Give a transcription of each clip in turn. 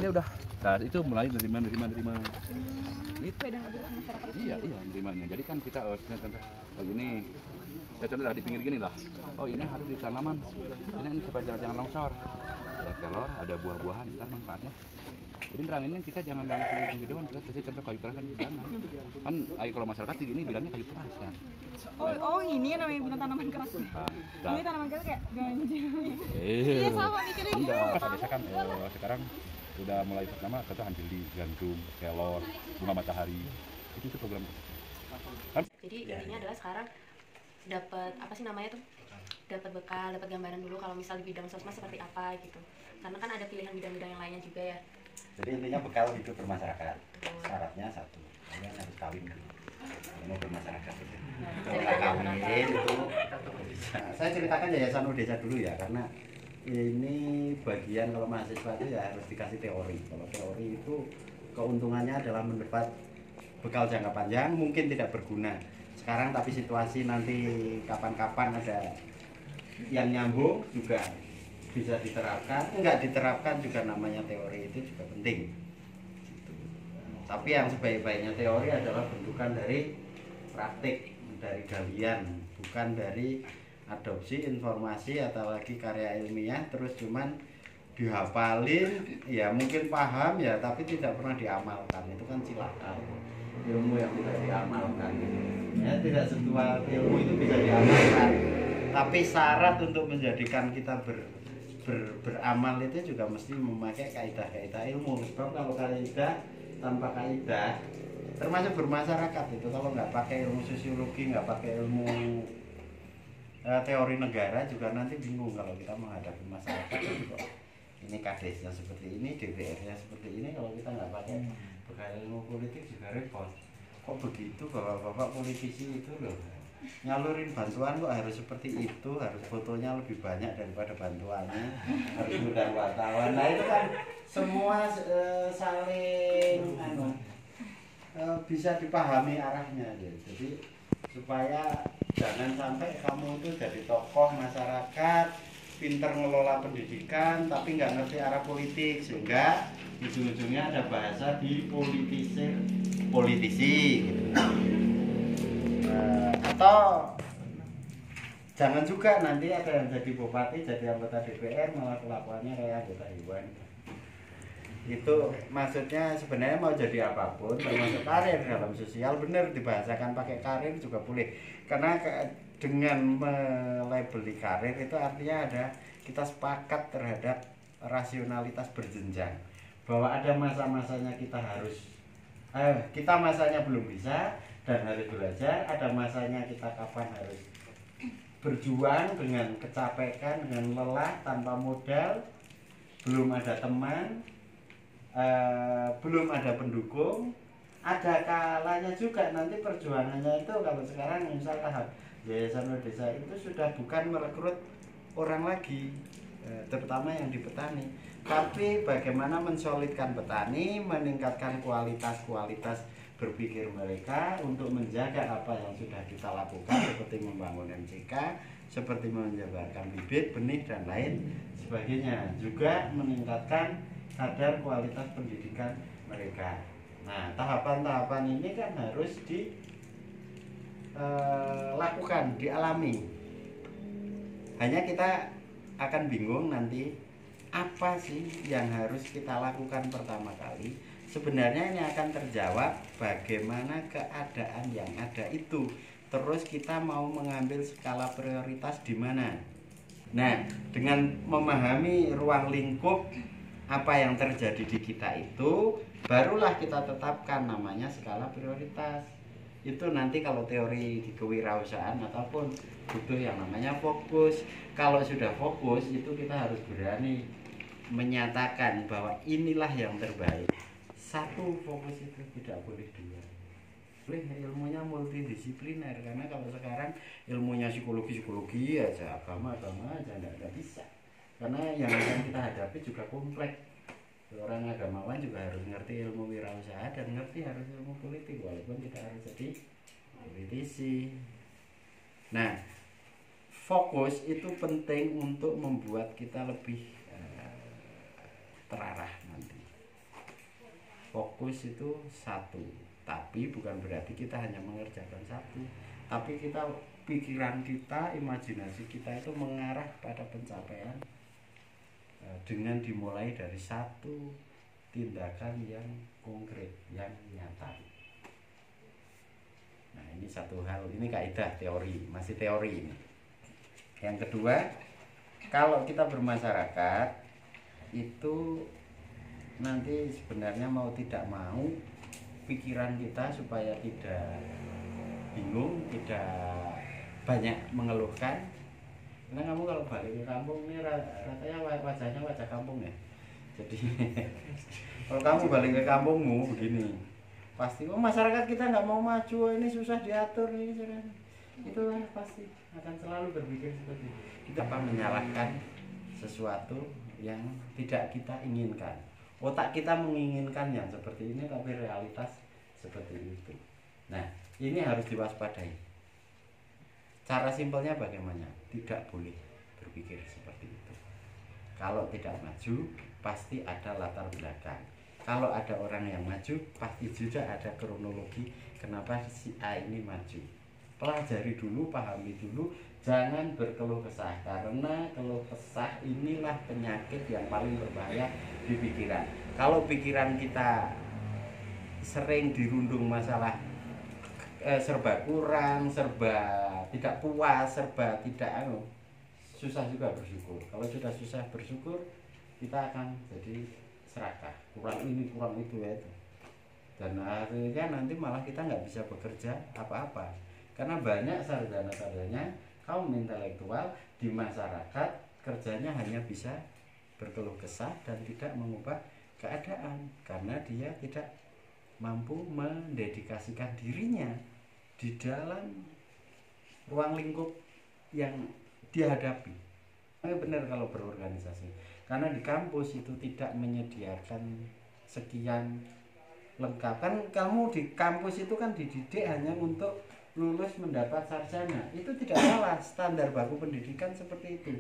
dia udah. Nah itu mulai nerima. Itu. Iya nerimanya. Jadi kan kita begini. Ya contoh di pinggir gini lah. Oh ini harus di tanaman. Ini supaya jangan longsor. Ada kelor, ada buah-buahan, ntar manfaatnya. Jadi neranginnya kita jangan langsung videoan, kita kasih contoh kayu keras kan di sana. Kan kalau masyarakat di gini bilangnya kayu keras kan. Oh ini yang namanya bukan tanaman keras. Ini tanaman keras kayak ganja. Iya sama mikirnya. Enggak, biasa kan sekarang udah mulai pertama kata anjeli, gandum, kelor, bunga matahari. Itu program. Jadi intinya adalah sekarang dapat apa sih namanya tuh? Dapat bekal, dapat gambaran dulu kalau misal di bidang sosmed seperti apa gitu. Karena kan ada pilihan bidang-bidang yang lainnya juga ya. Jadi intinya bekal hidup bermasyarakat. Syaratnya satu, kalian harus kawin dulu. Mau bermasyarakat itu. Kalau nggak kawin itu bisa. Saya ceritakan Yayasan Udesa dulu ya, karena ini bagian kalau mahasiswa itu ya harus dikasih teori. Kalau teori itu keuntungannya adalah mendapat bekal jangka panjang, mungkin tidak berguna sekarang, tapi situasi nanti kapan-kapan ada yang nyambung juga bisa diterapkan. Enggak diterapkan juga namanya teori itu juga penting gitu. Tapi yang sebaik-baiknya teori adalah bentukan dari praktik, dari galian, bukan dari adopsi informasi atau lagi karya ilmiah terus cuman dihafalin, ya mungkin paham ya tapi tidak pernah diamalkan. Itu kan cilaka, ilmu yang tidak diamalkan ya. Tidak semua ilmu itu bisa diamalkan, tapi syarat untuk menjadikan kita beramal itu juga mesti memakai kaidah-kaidah ilmu. Sebab kalau kaidah tanpa kaidah, termasuk bermasyarakat itu, kalau nggak pakai ilmu sosiologi, nggak pakai ilmu teori negara juga nanti bingung kalau kita menghadapi masyarakat itu. Ini kadesnya seperti ini, DPR-nya seperti ini, kalau kita nggak pakai bekal ilmu politik juga repot. Kok begitu bapak-bapak politisi itu loh, nyalurin bantuan kok harus seperti itu, harus fotonya lebih banyak daripada bantuannya, harus undang wartawan. Nah itu kan semua saling bisa dipahami arahnya ya. Jadi supaya jangan sampai kamu itu jadi tokoh masyarakat, pinter ngelola pendidikan tapi nggak ngerti arah politik, sehingga ujung-ujungnya ada bahasa politisi gitu. Atau jangan juga nanti ada yang jadi bupati, jadi anggota DPR malah kelakuannya kayak anggota hewan. Itu maksudnya sebenarnya mau jadi apapun termasuk karir dalam sosial, benar dibahasakan pakai karir juga boleh, karena dengan melabeli karir itu artinya ada kita sepakat terhadap rasionalitas berjenjang, bahwa ada masa-masanya kita harus kita masanya belum bisa dan harus belajar, ada masanya kita kapan harus berjuang dengan kecapekan, dengan lelah, tanpa modal, belum ada teman, belum ada pendukung. Ada kalanya juga nanti perjuangannya itu, kalau sekarang misal tahap Yayasan Udesa itu sudah bukan merekrut orang lagi, terutama yang di petani, tapi bagaimana mensolidkan petani, meningkatkan kualitas berpikir mereka untuk menjaga apa yang sudah kita lakukan, seperti membangun MCK, seperti menyebarkan bibit, benih dan lain sebagainya, juga meningkatkan kadar kualitas pendidikan mereka. Nah, tahapan-tahapan ini kan harus dilakukan, dialami. Hanya kita akan bingung nanti apa sih yang harus kita lakukan pertama kali. Sebenarnya ini akan terjawab bagaimana keadaan yang ada itu. Terus kita mau mengambil skala prioritas di mana. Nah, dengan memahami ruang lingkup apa yang terjadi di kita itu, barulah kita tetapkan namanya skala prioritas. Itu nanti kalau teori di kewirausahaan ataupun butuh yang namanya fokus. Kalau sudah fokus itu kita harus berani menyatakan bahwa inilah yang terbaik. Satu fokus itu tidak boleh dua. Boleh ilmunya multidisipliner, karena kalau sekarang ilmunya psikologi aja, agama aja nggak bisa. Karena yang akan kita hadapi juga kompleks. Orang agamawan juga harus ngerti ilmu wirausaha dan ngerti harus ilmu politik, walaupun kita harus jadi politisi. Nah, fokus itu penting untuk membuat kita lebih terarah nanti. fokus itu satu, tapi bukan berarti kita hanya mengerjakan satu, tapi kita pikiran kita, imajinasi kita itu mengarah pada pencapaian dengan dimulai dari satu tindakan yang konkret, yang nyata. Nah, ini satu hal, ini kaidah teori, masih teori ini. Yang kedua, kalau kita bermasyarakat itu nanti sebenarnya mau tidak mau pikiran kita supaya tidak bingung, tidak banyak mengeluhkan. Karena kamu kalau balik ke kampung ini rasanya wajahnya wajah kampung ya. Jadi kalau kamu balik ke kampungmu begini, pasti masyarakat kita nggak mau maju, ini susah diatur ini, itu pasti akan selalu berpikir seperti itu. Kita menyalahkan sesuatu yang tidak kita inginkan. Otak kita menginginkan yang seperti ini, tapi realitas seperti itu. Nah, ini harus diwaspadai. Cara simpelnya bagaimana? Tidak boleh berpikir seperti itu. Kalau tidak maju, pasti ada latar belakang. Kalau ada orang yang maju, pasti juga ada kronologi kenapa si A ini maju. Pelajari dulu, pahami dulu, jangan berkeluh kesah, karena keluh kesah inilah penyakit yang paling berbahaya di pikiran. Kalau pikiran kita sering dirundung masalah serba kurang, serba tidak puas, serba tidak susah juga bersyukur. Kalau sudah susah bersyukur, kita akan jadi serakah, kurang ini kurang itu ya itu. Dan akhirnya nanti malah kita nggak bisa bekerja apa-apa, karena banyak sarjana-sarjana kaum intelektual di masyarakat kerjanya hanya bisa berkeluh kesah dan tidak mengubah keadaan, karena dia tidak mampu mendedikasikan dirinya di dalam ruang lingkup yang dihadapi. Benar kalau berorganisasi, karena di kampus itu tidak menyediakan sekian lengkap. Kan kamu di kampus itu kan dididik hanya untuk lulus mendapat sarjana, itu tidak salah, standar baku pendidikan seperti itu.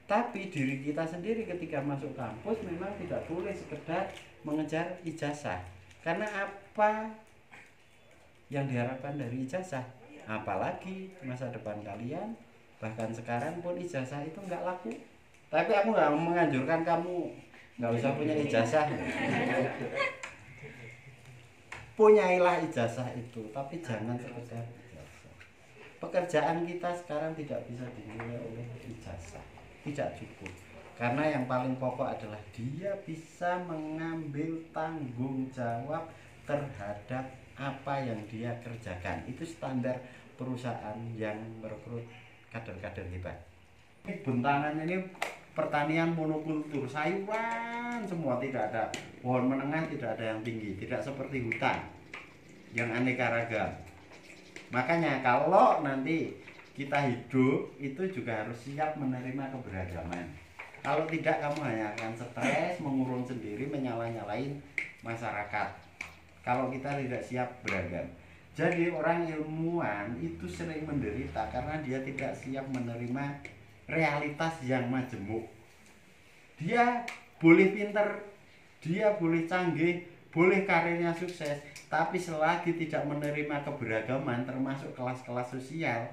Tapi diri kita sendiri ketika masuk kampus memang tidak boleh sekedar mengejar ijazah. Karena apa yang diharapkan dari ijazah? Apalagi masa depan kalian, bahkan sekarang pun ijazah itu nggak laku. Tapi aku nggak menganjurkan kamu nggak usah punya ijazah. Punyailah ijazah itu, tapi jangan sekedar ijazah. Pekerjaan kita sekarang tidak bisa dinilai oleh ijazah, tidak cukup. Karena yang paling pokok adalah dia bisa mengambil tanggung jawab terhadap apa yang dia kerjakan. Itu standar perusahaan yang merekrut kader-kader hebat. Bentangan ini pertanian monokultur, sayuran semua, tidak ada pohon menengah, tidak ada yang tinggi, tidak seperti hutan yang aneka ragam. Makanya kalau nanti kita hidup itu juga harus siap menerima keberagaman. Kalau tidak, kamu hanya akan stres, mengurung sendiri, menyalah-nyalahin masyarakat. Kalau kita tidak siap beragam. Jadi orang ilmuwan itu sering menderita karena dia tidak siap menerima realitas yang majemuk. Dia boleh pinter, dia boleh canggih, boleh karirnya sukses, tapi selagi tidak menerima keberagaman termasuk kelas-kelas sosial,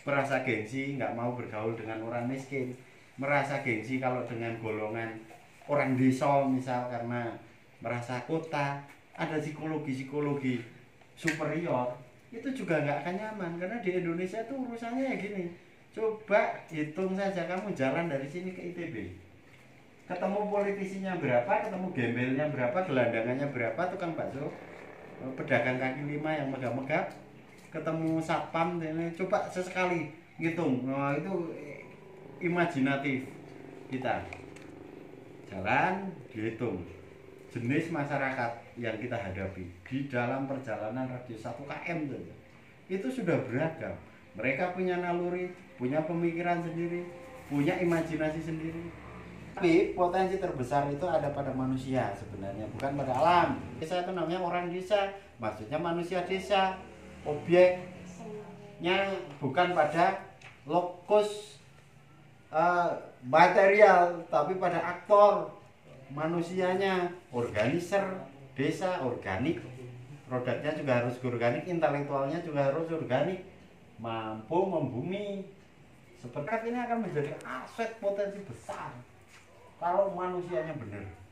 merasa gengsi, nggak mau bergaul dengan orang miskin, merasa gengsi kalau dengan golongan orang desa misal, karena merasa kota, ada psikologi superior, itu juga nggak akan nyaman. Karena di Indonesia tuh urusannya ya gini, coba hitung saja, kamu jalan dari sini ke ITB, ketemu politisinya berapa, ketemu gembelnya berapa, gelandangannya berapa, tukang bakso, pedagang kaki lima yang megah-megah, ketemu satpam, coba sesekali ngitung. Nah, itu imajinatif kita jalan, dihitung jenis masyarakat yang kita hadapi di dalam perjalanan radius 1 km itu sudah beragam. Mereka punya naluri, punya pemikiran sendiri, punya imajinasi sendiri. Tapi potensi terbesar itu ada pada manusia sebenarnya, bukan pada alam. Desa itu namanya orang desa, maksudnya manusia desa. Objeknya bukan pada lokus material, tapi pada aktor manusianya, organizer desa, organik, produknya juga harus organik, intelektualnya juga harus organik, mampu membumi. Seperti ini akan menjadi aset potensi besar kalau manusianya benar.